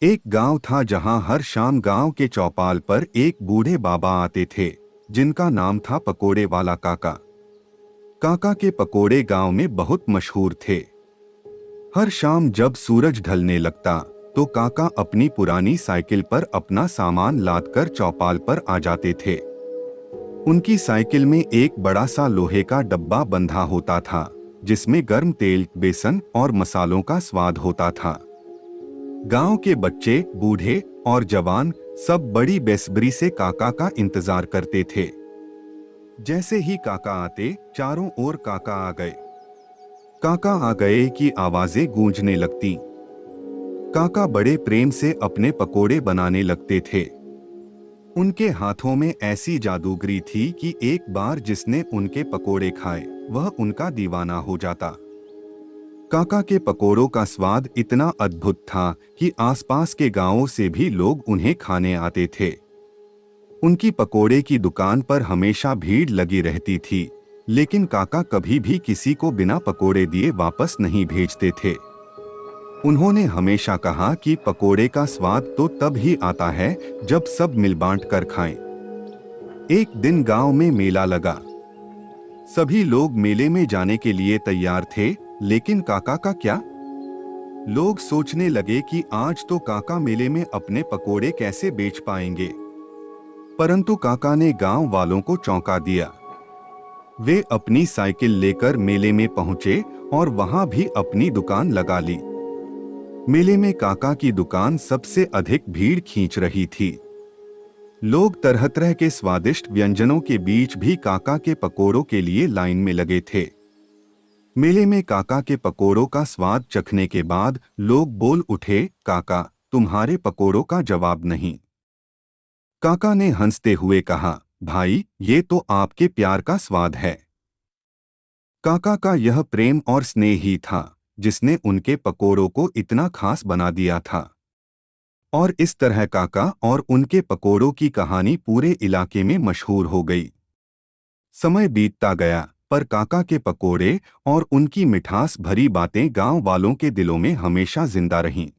एक गांव था जहां हर शाम गांव के चौपाल पर एक बूढ़े बाबा आते थे जिनका नाम था पकोड़े वाला काका। काका के पकोड़े गांव में बहुत मशहूर थे। हर शाम जब सूरज ढलने लगता तो काका अपनी पुरानी साइकिल पर अपना सामान लादकर चौपाल पर आ जाते थे। उनकी साइकिल में एक बड़ा सा लोहे का डब्बा बंधा होता था जिसमें गर्म तेल, बेसन और मसालों का स्वाद होता था। गांव के बच्चे, बूढ़े और जवान सब बड़ी बेसब्री से काका का इंतजार करते थे। जैसे ही काका आते, चारों ओर काका आ गए, काका आ गए की आवाजें गूंजने लगती। काका बड़े प्रेम से अपने पकोड़े बनाने लगते थे। उनके हाथों में ऐसी जादूगरी थी कि एक बार जिसने उनके पकोड़े खाए वह उनका दीवाना हो जाता। काका के पकोड़ों का स्वाद इतना अद्भुत था कि आसपास के गांवों से भी लोग उन्हें खाने आते थे। उनकी पकोड़े की दुकान पर हमेशा भीड़ लगी रहती थी, लेकिन काका कभी भी किसी को बिना पकोड़े दिए वापस नहीं भेजते थे। उन्होंने हमेशा कहा कि पकोड़े का स्वाद तो तब ही आता है जब सब मिल बांट कर खाएं। एक दिन गांव में मेला लगा। सभी लोग मेले में जाने के लिए तैयार थे, लेकिन काका का क्या? लोग सोचने लगे कि आज तो काका मेले में अपने पकोड़े कैसे बेच पाएंगे। परंतु काका ने गांव वालों को चौंका दिया। वे अपनी साइकिल लेकर मेले में पहुंचे और वहां भी अपनी दुकान लगा ली। मेले में काका की दुकान सबसे अधिक भीड़ खींच रही थी। लोग तरह तरह के स्वादिष्ट व्यंजनों के बीच भी काका के पकोड़ों के लिए लाइन में लगे थे। मेले में काका के पकोड़ों का स्वाद चखने के बाद लोग बोल उठे, काका, तुम्हारे पकोड़ों का जवाब नहीं। काका ने हंसते हुए कहा, भाई, ये तो आपके प्यार का स्वाद है। काका का यह प्रेम और स्नेह ही था जिसने उनके पकोड़ों को इतना खास बना दिया था। और इस तरह काका और उनके पकोड़ों की कहानी पूरे इलाके में मशहूर हो गई। समय बीतता गया, पर काका के पकोड़े और उनकी मिठास भरी बातें गांव वालों के दिलों में हमेशा जिंदा रहीं।